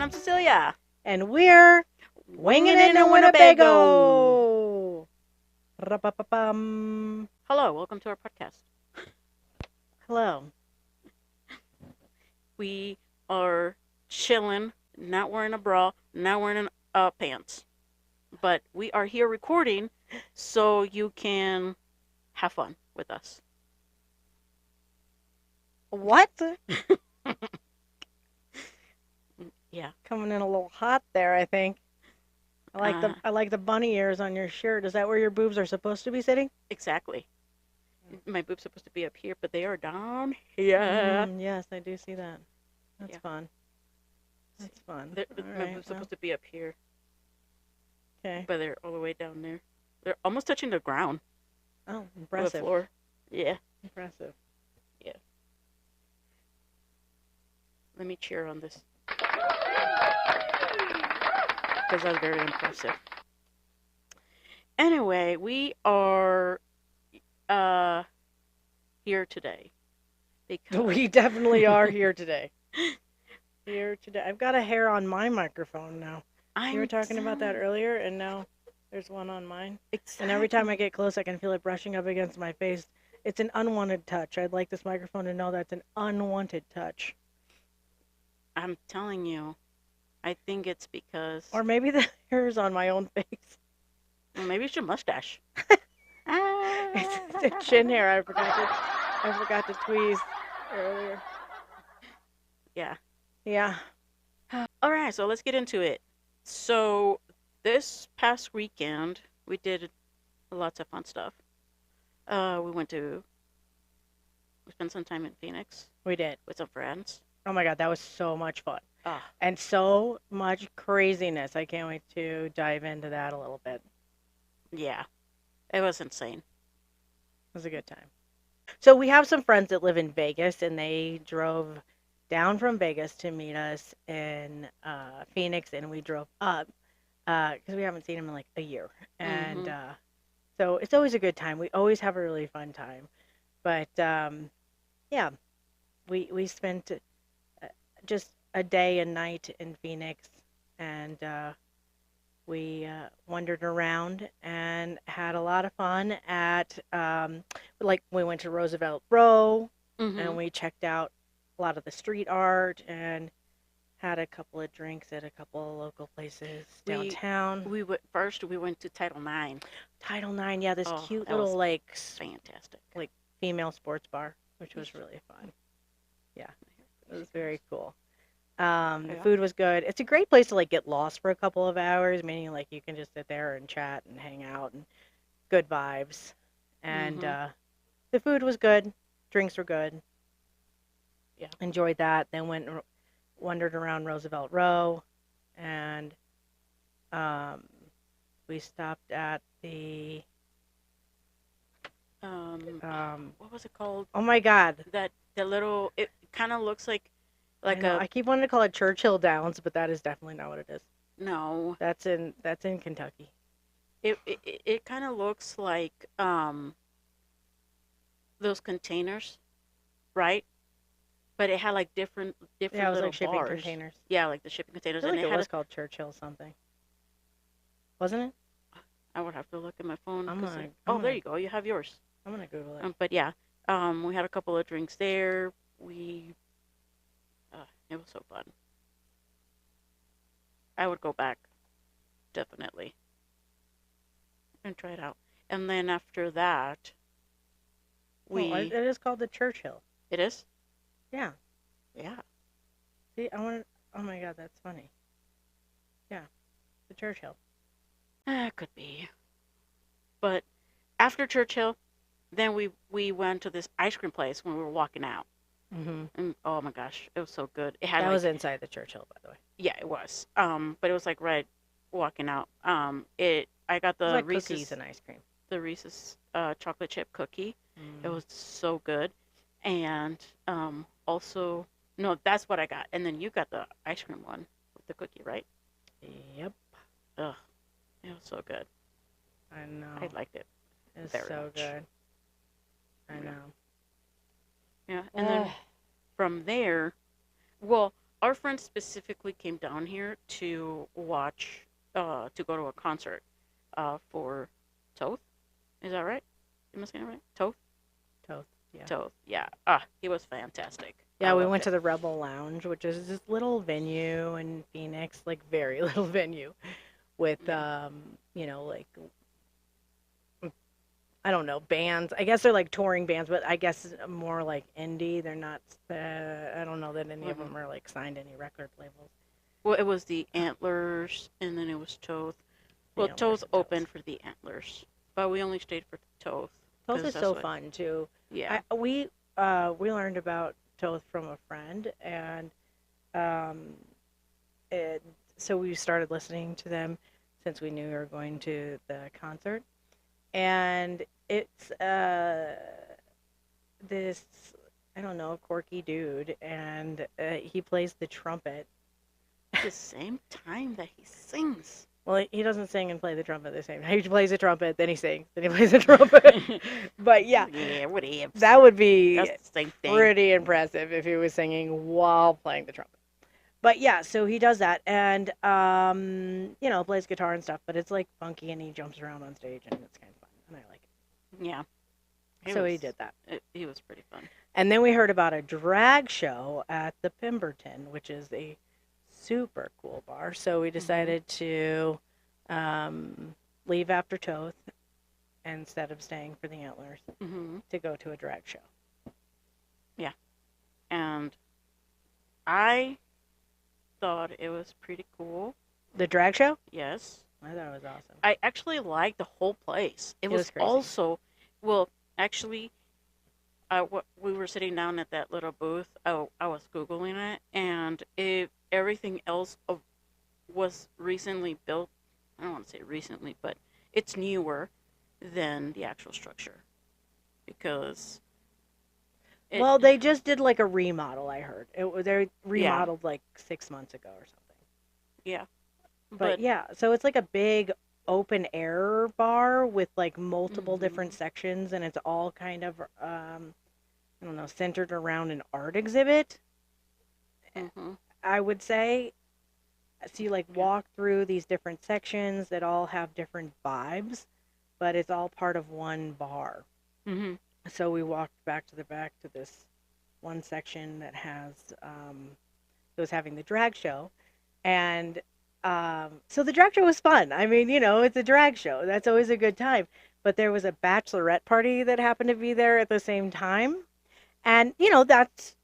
I'm Cecilia. And we're winging it in Winnebago. Ra-pa-pa-pum. Hello, welcome to our podcast. Hello. We are chilling, not wearing a bra, not wearing pants. But we are here recording so you can have fun with us. What? Yeah. Coming in a little hot there, I think. Uh, I like the bunny ears on your shirt. Is that where your boobs are supposed to be sitting? Exactly. My boob's supposed to be up here, but they are down here. Yes, I do see that. That's Yeah. fun. That's fun. My boob's supposed to be up here, Okay. but they're all the way down there. They're almost touching the ground. Oh, Or the impressive. floor. Yeah. Impressive. Let me cheer on this. Because that's very impressive. Anyway, we are here today. Because We definitely are here today. I've got a hair on my microphone now. You were talking about that earlier, and now there's one on mine. Exactly. And every time I get close, I can feel it brushing up against my face. It's an unwanted touch. I'd like this microphone to know that's an unwanted touch. I'm telling you, I think it's because... Or maybe the hair is on my own face. Well, maybe it's your mustache. It's a chin hair. I forgot to tweeze earlier. Yeah. Yeah. All right, so let's get into it. So this past weekend, we did lots of fun stuff. We spent some time in Phoenix We did. with some friends. Oh my God, that was so much fun. Ah, And so much craziness. I can't wait to dive into that a little bit. yeah, it was insane. It was a good time. So we have some friends that live in Vegas, and they drove down from Vegas to meet us in Phoenix, and we drove up because we haven't seen them in like a year. And so it's always a good time. We always have a really fun time. But yeah, we spent just a day and night in Phoenix, and we wandered around and had a lot of fun at like we went to Roosevelt Row and we checked out a lot of the street art and had a couple of drinks at a couple of local places downtown. We went to Title IX. Title IX, yeah, this Oh, cute that little was like fantastic. female sports bar, which was really fun. Yeah, it was very cool. The food was good. It's a great place to like get lost for a couple of hours, meaning like you can just sit there and chat and hang out and good vibes. And the food was good. Drinks were good. Yeah. Enjoyed that. Then wandered around Roosevelt Row, and we stopped at the what was it called? oh my God. The little, it kind of looks like I keep wanting to call it Churchill Downs, but that is definitely not what it is. no. That's in Kentucky. It kind of looks like those containers, right? But it had like different Yeah, it was little like shipping bars. containers. Yeah, like the shipping I containers, feel and like it it had. was called Churchill something. Wasn't it? I would have to look at my phone. I'm 'Cause gonna- oh, I'm there gonna- you go. You have yours. I'm gonna Google it. But yeah, we had a couple of drinks there. It was so fun. I would go back, definitely, and try it out. And then after that, It is called the Churchill. It is? Yeah. Yeah. See, oh my God, that's funny. Yeah, the Churchill. Could be. But after Churchill, then we went to this ice cream place when we were walking out. Mm-hmm. And oh my gosh, it was so good. It had That was inside the Churchill, by the way. yeah, it was. But it was like right walking out. I got It was the like Reese's cookies and ice cream. chocolate chip cookie. It was so good. And also no, that's what I got. And then you got the ice cream one with the cookie, right? Yep. Ugh, it was so good. I know. I liked it. It's very so much. good. I Yeah. know. Yeah, and then from there, well, our friend specifically came down here to watch, to go to a concert, for Tōth. Is that right? Am I saying it right? Tōth? Toth. Yeah. Tōth. Yeah. He was fantastic. I Yeah, we loved went it. to the Rebel Lounge, which is this little venue in Phoenix, like very little venue with Yeah. like I don't know, bands. I guess they're like touring bands, but I guess more like indie. They're not I don't know that any of Hmm. them are like signed to any record labels. Well, it was the Antlers, and then it was Tōth. The Well, Antlers Tōth and Toes. opened for the Antlers, but we only stayed for Tōth Toth because is that's so what. fun too. Yeah. We learned about Toth from a friend, and um, it, so we started listening to them since we knew we were going to the concert, and it's this I don't know quirky dude, and he plays the trumpet. At the same time that he sings. Well, he doesn't sing and play the trumpet at the same time. He plays the trumpet, then he sings, then he plays the trumpet. But yeah, Yeah, what ifs? that would be That's the same thing. pretty impressive if he was singing while playing the trumpet. But yeah, so he does that and plays guitar and stuff, but it's like funky and he jumps around on stage and it's kind of fun and I like Yeah, it. he So he was. did that. He was pretty fun. And then we heard about a drag show at the Pemberton, which is a super cool bar. So we Hmm. decided to um, leave after Toth instead of staying for the Antlers Hmm. to go to a drag show. Yeah, and I thought it was pretty cool. The drag show? Yes, I thought it was awesome. I actually liked the whole place. It It was was crazy. also, well, actually, we were sitting down at that little booth. I was googling it, and everything else was recently built. I don't want to say recently, but it's newer than the actual structure because it. Well, they just did like a remodel. I heard they Yeah, remodeled like 6 months ago or something. yeah, But but. yeah, so it's like a big open air bar with like multiple different Hmm. sections, and it's all kind of I don't know, centered around an art exhibit. Hmm. I would say. So you like Yeah. walk through these different sections that all have different vibes, but it's all part of one bar. Hmm. So we walked back to this one section that it was having the drag show, and so the drag show was fun. I mean, it's a drag show. That's always a good time. But there was a bachelorette party that happened to be there at the same time, and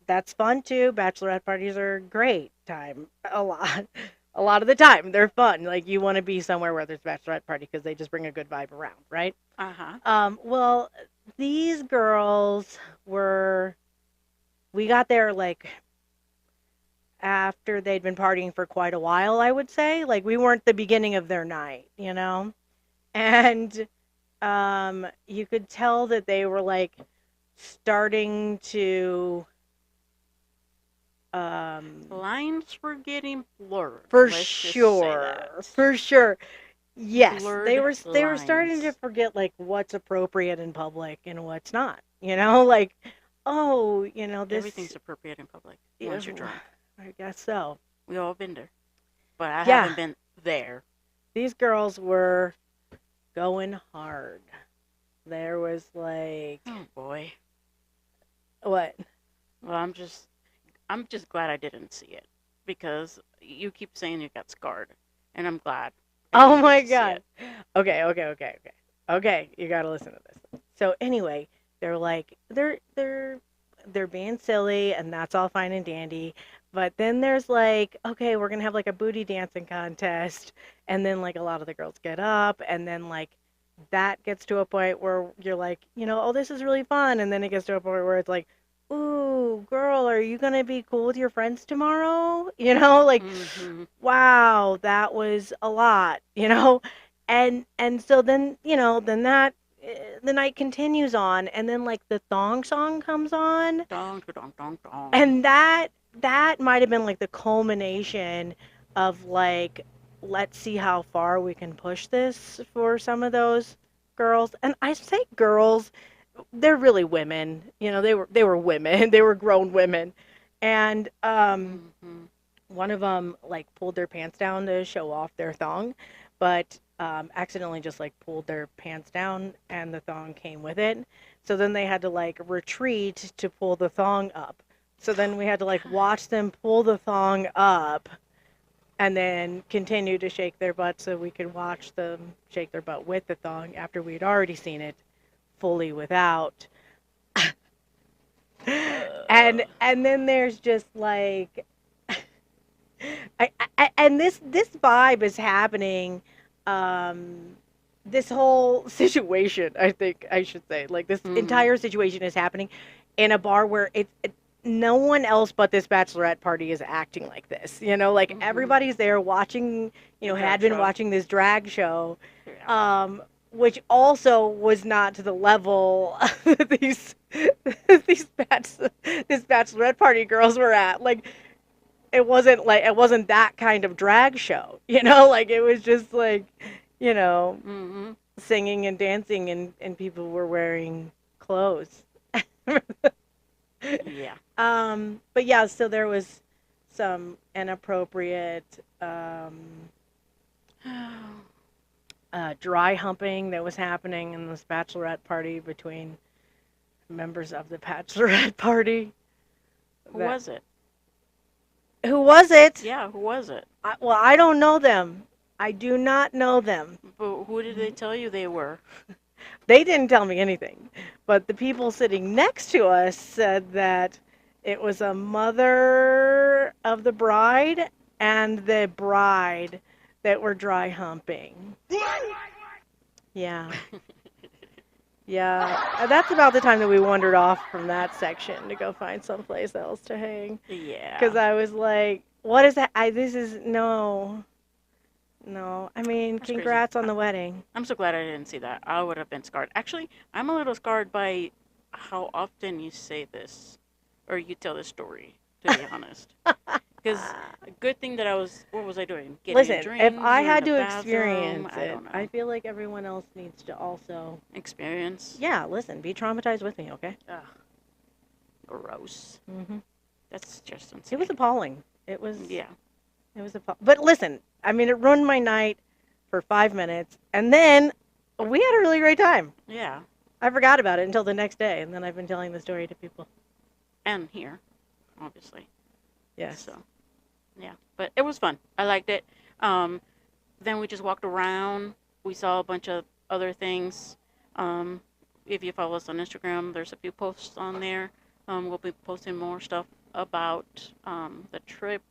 that's fun too. Bachelorette parties are a great time. A lot of the time they're fun. Like you want to be somewhere where there's a bachelorette party because they just bring a good vibe around, right? Uh huh. Well, these girls were. We got there like after they'd been partying for quite a while, I would say. Like we weren't the beginning of their night. And you could tell that they were like starting to um Lines were getting blurred. for Let's just say sure. that. For sure. Yes, Blurred they were starting to lines. forget like what's appropriate in public and what's not. Like oh, this Everything's appropriate in public yeah, once you're drunk. I guess so. We all been there, but I Yeah, haven't been there. these girls were going hard. There was like Oh boy. what? Well, I'm just glad I didn't see it because you keep saying you got scarred, and I'm glad I Oh didn't get my to see god. it. Okay, you got to listen to this. So anyway, they're like they're being silly and that's all fine and dandy, but then there's like, okay, we're going to have like a booty dancing contest and then like a lot of the girls get up and then like that gets to a point where you're like, oh, this is really fun and then it gets to a point where it's like, ooh, girl, are you going to be cool with your friends tomorrow? Like Hmm. wow, that was a lot. And so then, then that the night continues on and then like the thong song comes on Dong, dong, dong, dong. and that might have been like the culmination of like let's see how far we can push this for some of those girls. And I say girls, they're really women. They were women. They were grown women. And Hmm. one of them like pulled their pants down to show off their thong, but accidentally just like pulled their pants down and the thong came with it. So then they had to like retreat to pull the thong up. So then we had to like God. watch them pull the thong up and then continue to shake their butt so we could watch them shake their butt with the thong after we'd already seen it fully without. And then there's just like and this vibe is happening. Um, this whole situation, I think I should say, like this Mm-hmm. entire situation is happening in a bar where no one else but this bachelorette party is acting like this. You know, like Mm-hmm. everybody's there watching. You The know, had drag been show. watching this drag show, Yeah. um, which also was not to the level these these this bachelorette party girls were at. Like it wasn't that kind of drag show, you know, like it was just like, you know, Mm-hmm. singing and dancing and people were wearing clothes. Yeah. But yeah, so there was some inappropriate dry humping that was happening in this bachelorette party between members of the bachelorette party. Who That was it? who was it? Yeah, who was it? Well, I don't know them. I do not know them. But who did they tell you they were? They didn't tell me anything, but the people sitting next to us said that it was a mother of the bride and the bride that were dry humping. Yeah. Yeah. That's about the time that we wandered off from that section to go find someplace else to hang. Because Yeah. I was like, what is that? This is, no, no. I mean, That's crazy. congrats on the wedding. I'm so glad I didn't see that. I would have been scarred. Actually, I'm a little scarred by how often you say this or you tell this story, to be honest. Because a good thing that what was I doing? Getting Listen, if drinks I or in had the to bathroom? experience I it, don't I know. feel like everyone else needs to also, Experience? yeah, listen, be traumatized with me, okay? Ugh, gross. Hmm. That's just It was insane. appalling. Yeah. It was appalling. But listen, I mean, it ruined my night for 5 minutes, and then we had a really great time. Yeah. I forgot about it until the next day, and then I've been telling the story to people. And here, obviously. Yes. So, yeah. But it was fun. I liked it. Um, then we just walked around. We saw a bunch of other things. Um, if you follow us on Instagram, there's a few posts on there. We'll be posting more stuff about the trip,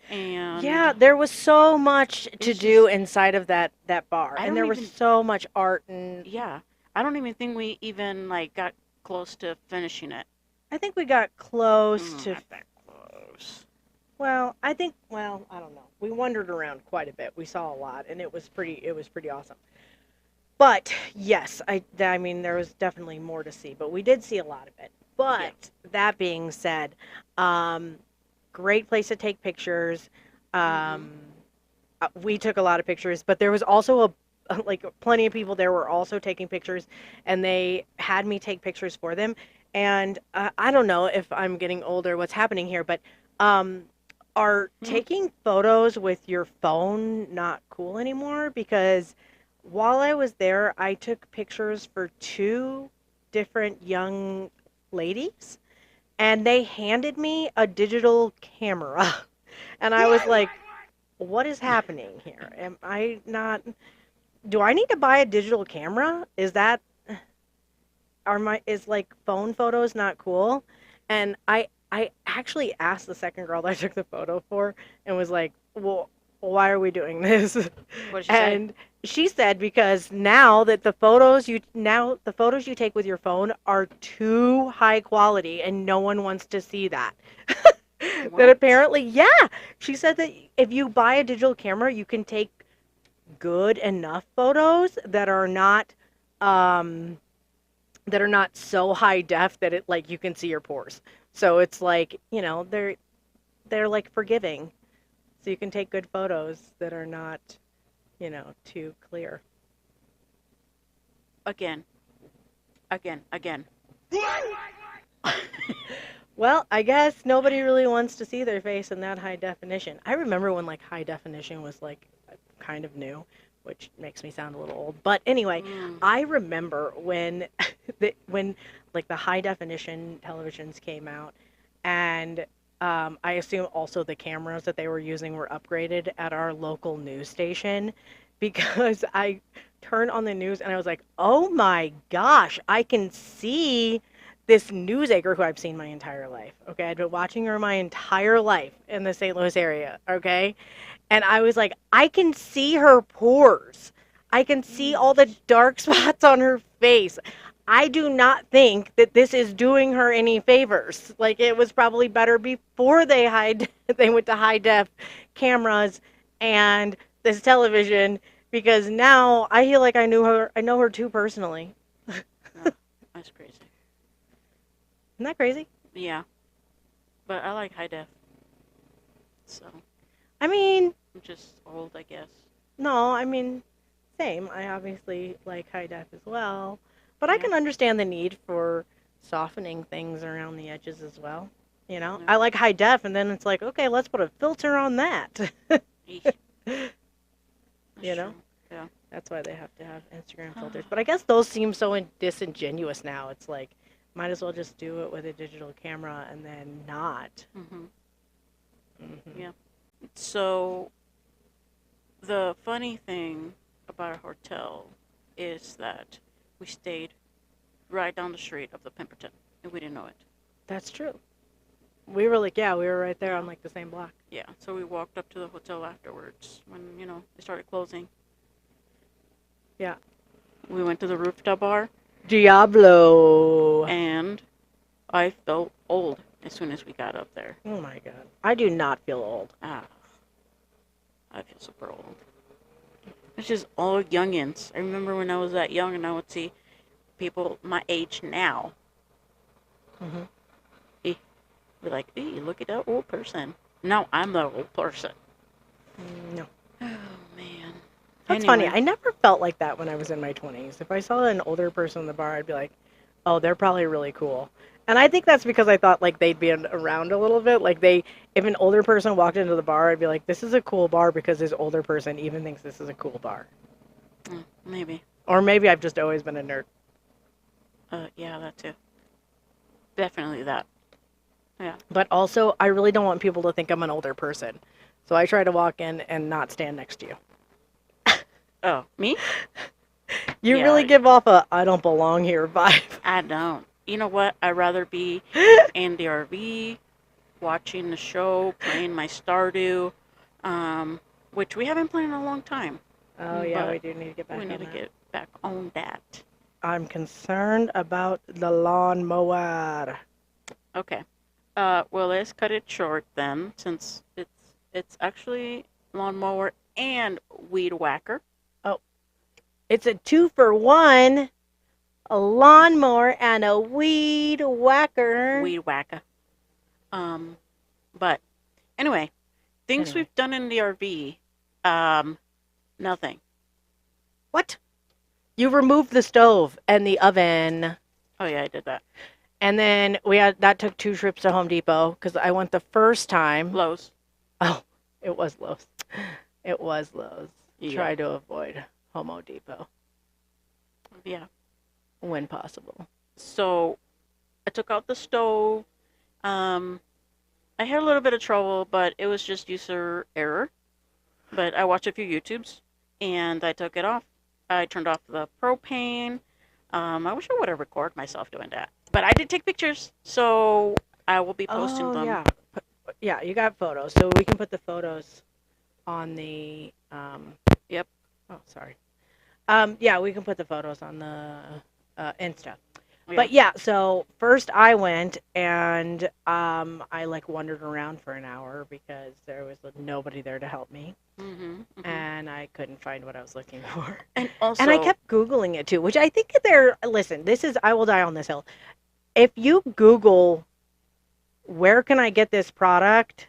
and Yeah, there was so much to it's do just inside of that bar, I and don't there was even so much art, and yeah I don't even think we even like got close to finishing it. I think we got close to. Not that close. Well, I don't know. We wandered around quite a bit. We saw a lot, and it was pretty awesome. But yes, I mean, there was definitely more to see, but we did see a lot of it. Yeah. But that being said, um, great place to take pictures. Mhm. Um, we took a lot of pictures, but there was also like plenty of people there were also taking pictures, and they had me take pictures for them. And I don't know if I'm getting older, what's happening here, but um, are Mhm. taking photos with your phone not cool anymore? Because while I was there, I took pictures for two different young ladies, and they handed me a digital camera. And I was like, what is happening here? Am I not, do I need to buy a digital camera? Is like phone photos not cool? And I actually asked the second girl that I took the photo for and was like, well, why are we doing this? What did she say? And she said because now the photos you take with your phone are too high quality and no one wants to see that. That What? apparently, yeah, she said that if you buy a digital camera, you can take good enough photos um that are not so high def that it like you can see your pores. So it's like, they're like forgiving. So you can take good photos that are not, too clear. Again, again, again. Well, I guess nobody really wants to see their face in that high definition. I remember when like high definition was like kind of new, which makes me sound a little old. But anyway, Mm. I remember when when like the high definition televisions came out, and I assume also the cameras that they were using were upgraded at our local news station, because I turned on the news and I was like, "Oh my gosh, I can see this news anchor who I've seen my entire life." Okay, I'd been watching her my entire life in the St. Louis area. Okay, and I was like, I can see her pores. I can see all the Yeesh. dark spots on her face. I do not think that this is doing her any favors. Like, it was probably better before they went to high def cameras and this television, because now I feel like I know her too personally. No, that's crazy. Isn't that crazy? Yeah, but I like high def, so I mean, I'm just old, I guess. no, I mean, same. I obviously like high def as well, but I Yeah, can understand the need for softening things around the edges as well. You know, yeah, I like high def, and then it's like, okay, let's put a filter on that. eesh, that's You know, true. Yeah. that's why they have to have Instagram filters. But I guess those seem so disingenuous now. It's like, might as well just do it with a digital camera and then not. Mhm. Hmm. Yeah. So the funny thing about our hotel is that we stayed right down the street of the Pemberton, and we didn't know it. That's true. We were like, yeah, we were right there on Yeah. like the same block. Yeah. So we walked up to the hotel afterwards when they started closing. Yeah. We went to the rooftop bar, Diablo. and I felt old as soon as we got up there. Oh my god. I do not feel old. Ah, I feel super old. It's just all youngins. I remember when I was that young and I would see people my age now. Hmm. Eh, be like, "Hey, look at that old person." Now I'm the old person. No. Oh man. That's funny. Anyway, I never felt like that when I was in my 20s. If I saw an older person in the bar, I'd be like, oh, they're probably really cool. And I think that's because I thought like they'd be around a little bit. If an older person walked into the bar, I'd be like, this is a cool bar because this older person even thinks this is a cool bar. maybe. Or maybe I've just always been a nerd. Yeah, that too. Definitely that. Yeah. But also, I really don't want people to think I'm an older person. So I try to walk in and not stand next to you. Oh, me? You really Yeah, give off a I don't belong here vibe. I don't. You know what? I'd rather be in the RV, watching the show, playing my Stardew, which we haven't played in a long time, Oh yeah, we but do need to get we back need on to that. get back on that. I'm concerned about the lawnmower. Okay. Well, let's cut it short then, since it's actually lawnmower and weed whacker. Oh, it's a 2 for 1. A lawnmower and a weed whacker. Weed whacker. Um, but anyway, things Anyway, we've done in the RV. Um, Nothing. what? You removed the stove and the oven. Oh yeah, I did that. And then that took 2 trips to Home Depot because I went the first time. Lowe's. Oh, it was Lowe's. It was Lowe's. Yeah. Try to avoid Home Depot Yeah. when possible. So I took out the stove. Um, I had a little bit of trouble, but it was just user error. But I watched a few YouTubes and I took it off. I turned off the propane. I wish I would have recorded myself doing that. But I did take pictures, so I will be posting Oh them. yeah, yeah. You got photos, so we can put the photos on the. Yep. Oh, sorry. Yeah, we can put the photos on the Insta. Yeah. But yeah, so first I went and I like wandered around for an hour because there was nobody there to help me, Mhm. Mhm. and I couldn't find what I was looking for. And And I also, kept Googling it too, which I think listen, this is, I will die on this hill. If you Google, where can I get this product?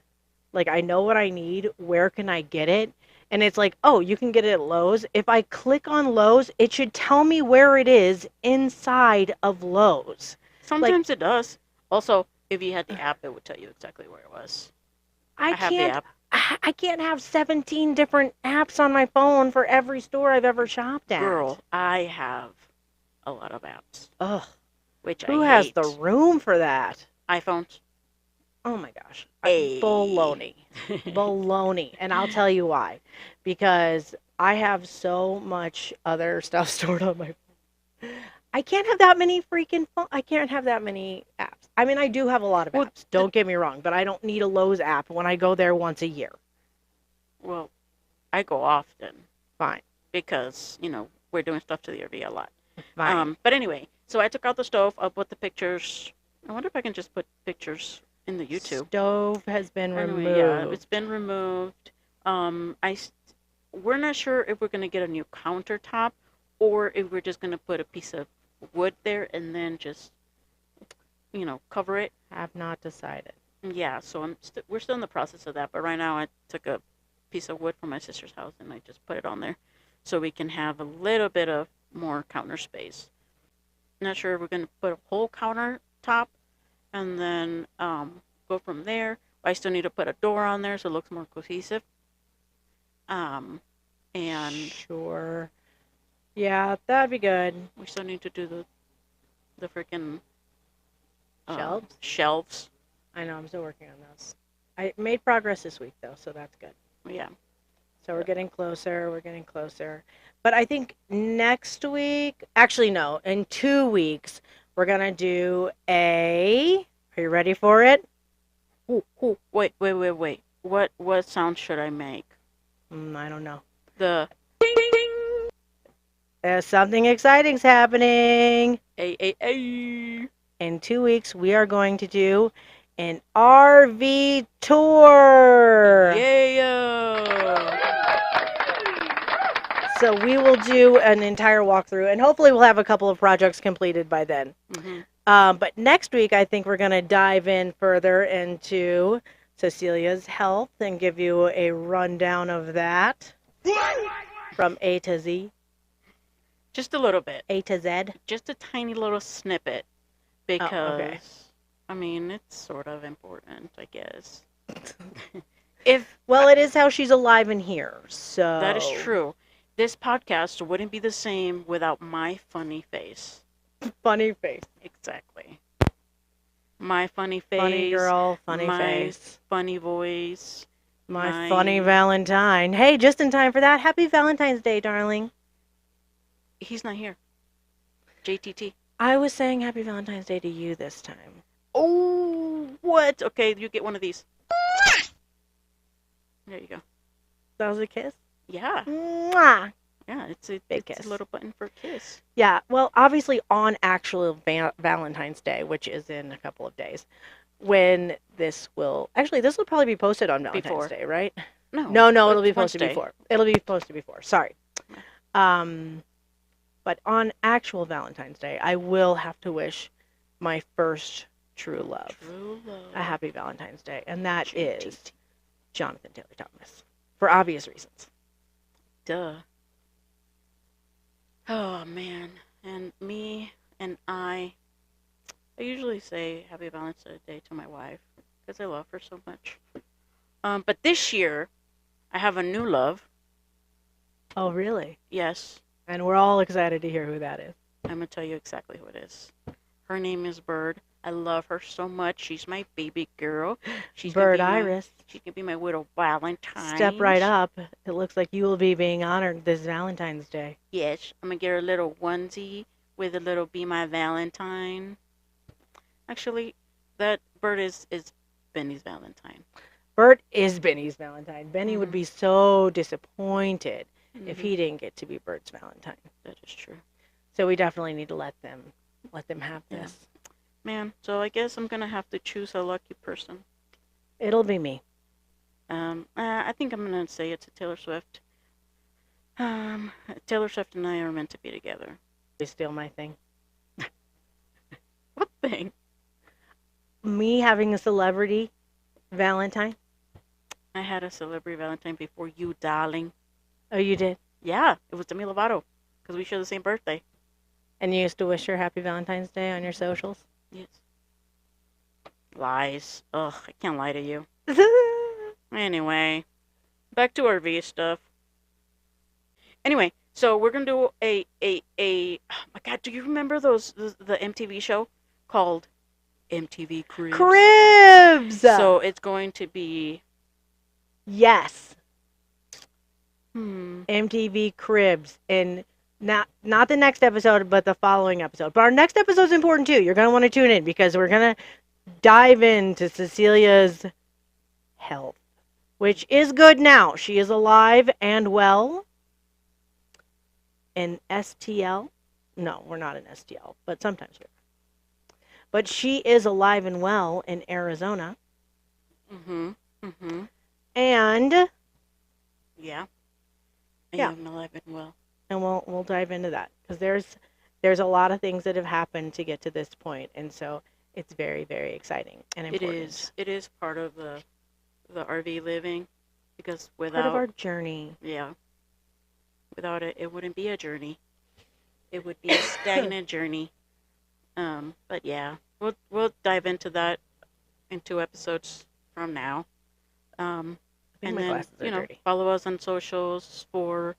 Like, I know what I need. Where can I get it? And it's like, oh, you can get it at Lowe's. If I click on Lowe's, it should tell me where it is inside of Lowe's. Like, sometimes it does. Also, If you had the app, it would tell you exactly where it was. I I have the can't app. I can't have 17 different apps on my phone for every store I've ever shopped at. Girl, I have a lot of apps, Ugh, which I who has the hate. room for that? iPhones. Oh my gosh. A. Baloney. Baloney. And I'll tell you why. Because I have so much other stuff stored on my I can't have that many freaking I can't have that many apps. I mean, I do have a lot of well, apps. the, Don't get me wrong, but I don't need a Lowe's app when I go there once a year. well, I go often Fine. because we're doing stuff to the RV a lot. Fine. But anyway, so I took out the stove. I'll put the pictures. I wonder if I can just put pictures in the YouTube. Stove has been Anyway, yeah, it's removed. been removed. We're not sure if we're gonna get a new countertop or if we're just gonna put a piece of wood there and then just cover it. Have not decided. Yeah, so we're still in the process of that. But right now, I took a piece of wood from my sister's house and I just put it on there, so we can have a little bit of more counter space. Not sure if we're gonna put a whole countertop and then go from there. I still need to put a door on there so it looks more cohesive. Um, and Sure. Yeah, that'd be good. we still need to do the freaking Shelves? shelves. I know, I'm still working on those. I made progress this week though, so that's good. Yeah. So we're getting closer, we're getting closer. But I think next week, actually no, in 2 weeks, we're gonna do are you ready for it? Ooh, wait. What sound should I make? I don't know. The There's something exciting's happening. a. In 2 weeks, we are going to do an RV tour. Yeah. So we will do an entire walkthrough, and hopefully we'll have a couple of projects completed by then. But next week, I think we're going to dive in further into Cecilia's health and give you a rundown of that from A to Z. Just a little bit. A to Z. Just a tiny little snippet because okay. I mean it's sort of important, I guess. Well, it is how she's alive and here. So that is true. This podcast wouldn't be the same without my funny face. Funny face. Exactly. My funny face. Funny girl, funny my face. Funny voice. My funny Valentine. Hey, just in time for that. Happy Valentine's Day, darling. He's not here. JTT. I was saying happy Valentine's Day to you this time. Oh, what? Okay, you get one of these. There you go. That was a kiss? Yeah. Mwah. Yeah, it's Big kiss. a little button for a kiss. Yeah, well, obviously on actual Valentine's Day, which is in a couple of days, when this will probably be posted on Valentine's Day, right? No, it'll be posted before. It'll be posted before. Sorry. But on actual Valentine's Day, I will have to wish my first true love a happy Valentine's Day, and that is Jonathan Taylor Thomas, for obvious reasons. Duh. Oh man, and me and I usually say happy Valentine's Day to my wife because I love her so much. But this year, I have a new love. Oh, really? Yes. And we're all excited to hear who that is. I'm gonna tell you exactly who it is. Her name is Bird. I love her so much. She's my baby girl. She's Bird Iris. She can be my widow Valentine. Step right up. It looks like you will be being honored this Valentine's Day. Yes, I'm gonna get her a little onesie with a little "Be My Valentine." Actually, that Bird is Benny's Valentine. Bert is Benny's Valentine. Benny would be so disappointed if he didn't get to be Bert's Valentine. That is true. So we definitely need to let them have this. Man, so I guess I'm gonna have to choose a lucky person. It'll be me. I think I'm gonna say it's Taylor Swift. Taylor Swift and I are meant to be together. They steal my thing. What thing? Me having a celebrity Valentine. I had a celebrity Valentine before you, darling. Oh, you did? Yeah, it was Demi Lovato, because we share the same birthday. And you used to wish her happy Valentine's Day on your socials? Yes. Lies. Ugh, I can't lie to you. Anyway, back to RV stuff. Anyway, so we're gonna do a. Oh my God, do you remember the MTV show called MTV Cribs? Cribs. So it's going to be Yes, hmm. MTV Cribs, and not the next episode, but the following episode. But our next episode is important too. You're gonna want to tune in because we're gonna dive into Cecilia's health, which is good now. She is alive and well in STL. No, we're not in STL, but sometimes we're. But she is alive and well in Arizona. Mhm. Mhm. And Yeah. I yeah, am alive and well. and we'll dive into that because there's a lot of things that have happened to get to this point, and so it's very very exciting and It important. is. It is part of the RV living because Part of without our journey. yeah, without it, it wouldn't be a journey. It would be a stagnant journey. But yeah, we'll dive into that in 2 episodes from now. Um, I think and my then glasses are dirty. follow us on socials for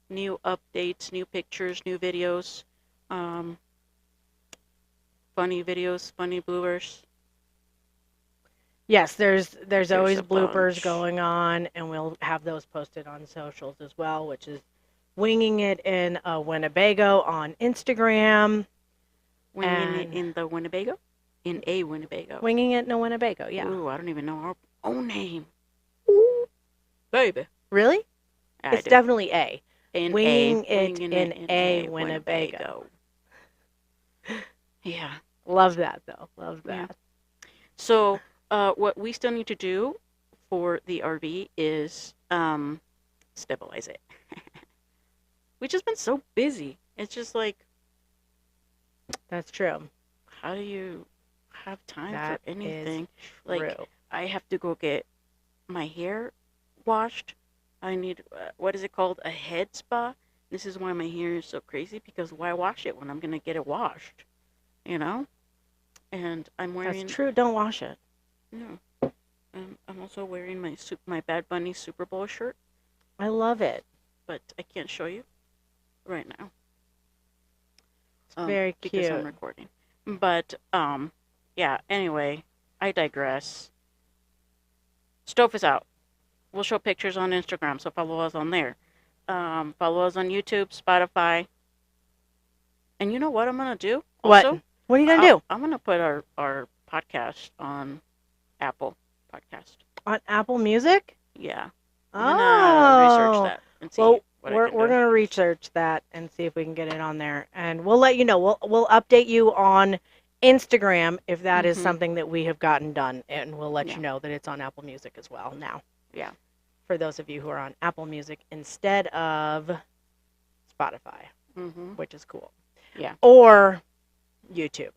new updates, new pictures, new videos, um, funny videos, funny bloopers. Yes, there's There's always a bloopers bunch. going on, and we'll have those posted on socials as well, which is winging it in Winnebago on Instagram Winging it and in the Winnebago, in a Winnebago. winging it in a Winnebago. Yeah, Ooh, I don't even know our own name. Ooh, baby, really? I It's do. definitely A. Winging it Winging it in in a a Winnebago. Winnebago. Yeah, Love that though. Love yeah. that. So, what we still need to do for the RV is stabilize it. We've just been so busy. It's just like, That's true. how do you have time for That is anything? Like, true. I have to go get my hair washed. I need, what is it called? A head spa. This is why my hair is so crazy because why wash it when I'm gonna get it washed? You know? And I'm That's wearing, true. Don't wash it. no, I'm also wearing my Bad Bunny Super Bowl shirt, I love it. but I can't show you right now, It's very because I'm cute. recording. But yeah. Anyway, I digress. Stove is out. We'll show pictures on Instagram, so follow us on there. Follow us on YouTube, Spotify, and you know what I'm gonna do What? also? What are you gonna do I'm gonna put our podcast on Apple Podcast. on Apple Music? Yeah, I'm gonna research Oh, that and see well, what I we're can we're do. gonna research that and see if we can get it on there, and we'll let you know. We'll update you on Instagram if that is Mhm. something that we have gotten done, and we'll let Yeah. you know that it's on Apple Music as well now. Yeah. For those of you who are on Apple Music instead of Spotify, Mhm. which is cool, Yeah. or YouTube,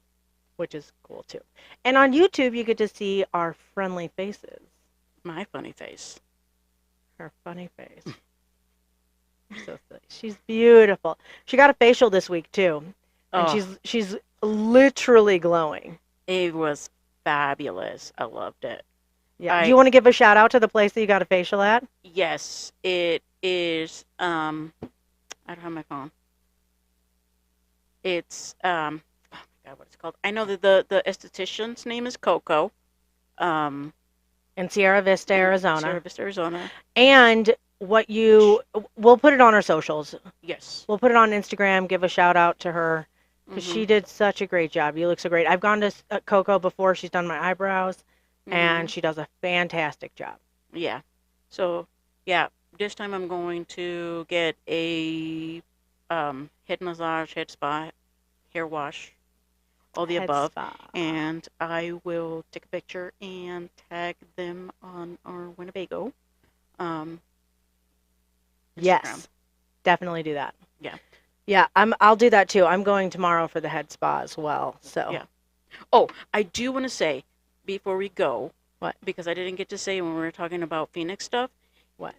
which is cool too. And on YouTube, you get to see our friendly faces, My funny face. her funny face. So silly. She's beautiful. She got a facial this week too, and Oh, she's literally glowing. it was fabulous. I loved it. Yeah. Do I you want to give a shout out to the place that you got a facial at? Yes, it is. I don't have my phone. It's oh my God, what it's called? I know that the esthetician's name is Coco. Um, In Sierra Vista, in Sierra Arizona. Vista, Arizona. And what Sh- you we'll put it on our socials. Yes. We'll put it on Instagram. Give a shout out to her because she Mhm. did such a great job. You look so great. I've gone to Coco before. She's done my eyebrows, and Mhm. she does a fantastic job. Yeah. So yeah, this time I'm going to get a head massage, head spa, hair wash, all the Head above, spa. and I will take a picture and tag them on our Winnebago um, Instagram. Yes, definitely do that. Yeah, Yeah, I'll do that too. I'm going tomorrow for the head spa as well. So yeah. Oh, I do want to say before we go, what? because I didn't get to say when we were talking about Phoenix stuff, What?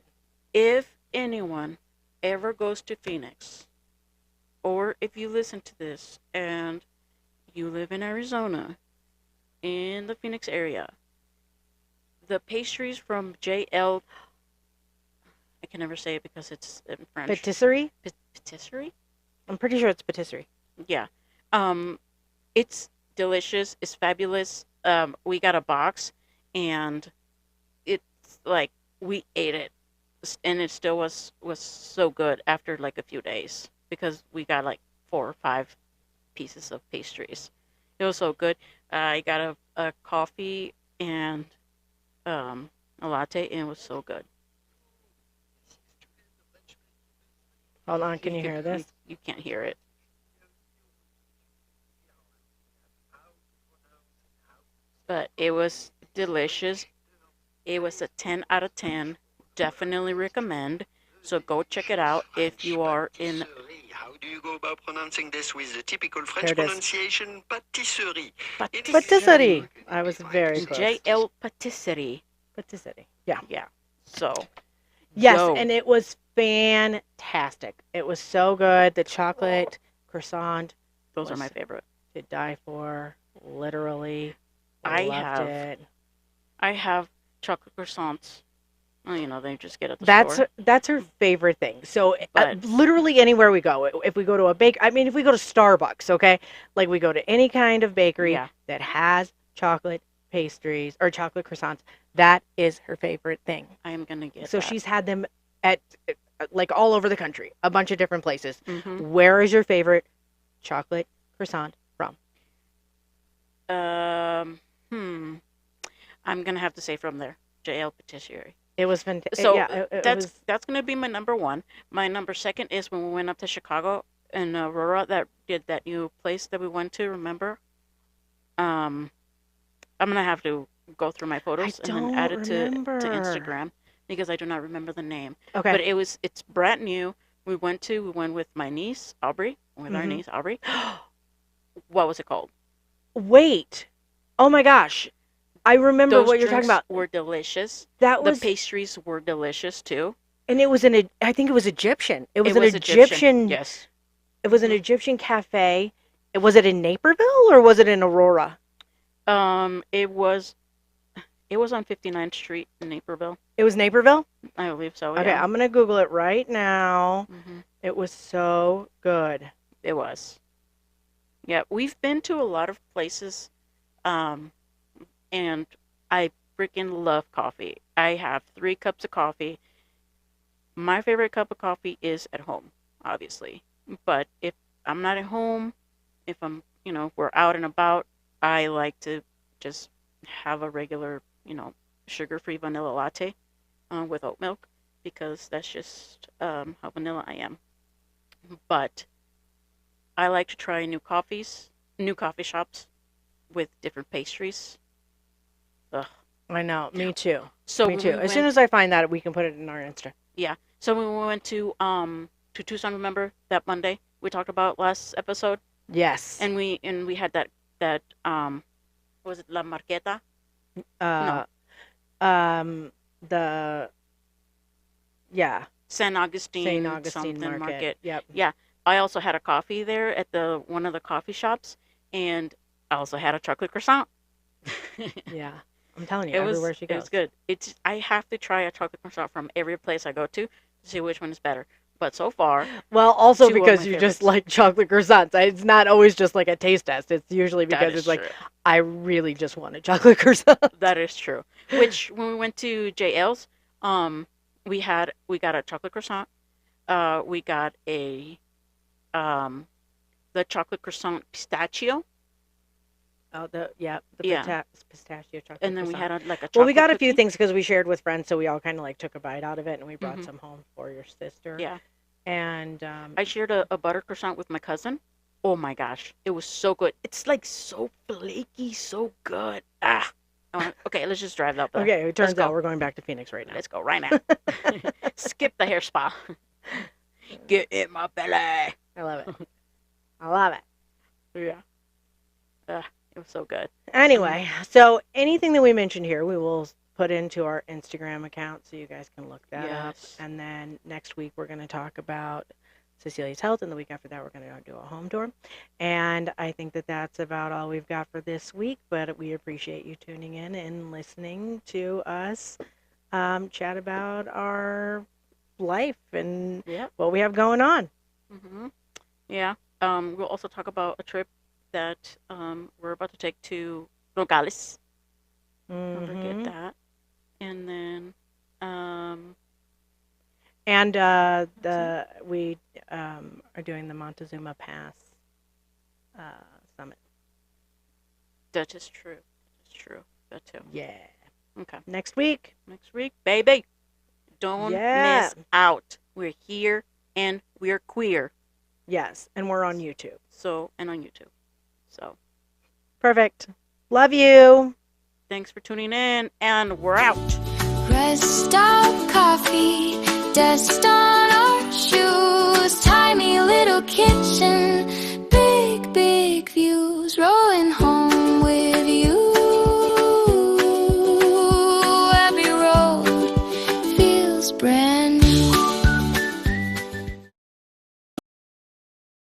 if anyone ever goes to Phoenix, or if you listen to this and you live in Arizona in the Phoenix area. The pastries from JL, I can never say it because it's in French. Patisserie? Patisserie? I'm pretty sure it's patisserie. Yeah. Um, it's delicious. It's fabulous. We got a box, and it's like we ate it, and it still was so good after like a few days because we got like 4 or 5 pieces of pastries. It was so good. I got a coffee and a latte, and it was so good. Hold on, can you can hear this? you can't hear it, but it was delicious. It was a 10 out of 10. Definitely recommend. So go check it out if you are in How do you go about pronouncing this with the typical Here French it is. pronunciation? Pâtisserie. Patisserie. I was very close. JL Pâtisserie. Patisserie. Yeah. Yeah. So Yes, go. and it was fantastic. It was so good. The chocolate croissant Those are my was favorite. to die for. Literally, I loved have it. I have chocolate croissants. Well, they just get at the That's store. that's her favorite thing. So But literally anywhere we go, if we go to a bake, I mean, if we go to Starbucks, okay, like we go to any kind of bakery yeah, that has chocolate pastries or chocolate croissants, that is her favorite thing. I am gonna get So that. she's had them at like all over the country, a bunch of different places. Mhm. Where is your favorite chocolate croissant from? Um. Hmm. I'm gonna have to say from there, JL Pâtisserie. It was fantastic. So Yeah, it that's was. that's gonna be my number one. My number second is when we went up to Chicago and Aurora that did that new place that we went to. Remember? Um, I'm gonna have to go through my I photos and then add don't it to remember. Instagram because I do not remember the name. Okay. But it's brand new. We went with my niece Aubrey, with our Hmm. niece Aubrey. What was it called? Wait. Oh my gosh. I remember Those what you're talking drinks about. were delicious. That The was, pastries were delicious too. and it was I think it was Egyptian. It It was an was Egyptian. Egyptian. Yes. It was an Mhm. Egyptian cafe. Was it in Naperville or was it in Aurora? It was on 59th Street in Naperville. It was Naperville. I believe so. Okay, Yeah. I'm gonna Google it right now. Mhm. It was so good. It was. Yeah, we've been to a lot of places, um, and I freaking love coffee. I have 3 cups of coffee. My favorite cup of coffee is at home, obviously. But if I'm not at home, if we're out and about, I like to just have a regular, sugar-free vanilla latte with oat milk because that's just how vanilla I am. But I like to try new coffee shops with different pastries. Ugh. I know. Me too. So Me when too. we As soon went, as I find that, we can put it in our Insta. yeah. So when we went to Tucson, remember that Monday we talked about last episode, Yes. and we had that was it La Marqueta? Uh, No, um, the yeah, San St. Augustine Augustine something Market. market. Yep. Yeah, I also had a coffee there at the one of the coffee shops, and I also had a chocolate croissant. Yeah. I'm telling you, It everywhere was she it was goes. good. I have to try a chocolate croissant from every place I go to see which one is better. But so far, Well, also two of because my you just favorites. like chocolate croissants. It's not always just like a taste test. It's usually That because is it's like true. I really just want a chocolate croissant. That is true. Which when we went to JL's, um, we got a chocolate croissant. We got a um the chocolate croissant pistachio. Oh, the Yeah, pistachio chocolate and then we croissant. had like a Well, we chocolate got a few cookie. things because we shared with friends, so we all kind of like took a bite out of it, and we brought Hmm. some home for your sister. Yeah, And I shared a butter croissant with my cousin. Oh my gosh, it was so good. It's like so flaky, so good. Ah, okay, let's just drive up there. okay, it Let's turns out go. we're going back to Phoenix right now. Let's go right now. Skip the hair spa. Get in my belly. I love it. I love it. Yeah. It was so good. Anyway, so anything that we mentioned here, we will put into our Instagram account so you guys can look that up. Yes. And then next week we're going to talk about Cecilia's health, and the week after that, we're going to do a home tour. And I think that that's about all we've got for this week, but we appreciate you tuning in and listening to us chat about our life and Yep. what we have going on. Yeah. We'll also talk about a trip that we're about to take to Nogales. Don't forget that. And then we are doing the Montezuma Pass summit. that is true. That is true. That too. Yeah. Okay. Next week. Next week, baby. Don't Yeah. miss out. We're here and we're queer. Yes, and we're on YouTube. So, and on YouTube. So, Perfect. Love you. thanks for tuning in, and we're out. Rest stop coffee, dust on our shoes, tiny little kitchen, big views, rolling home.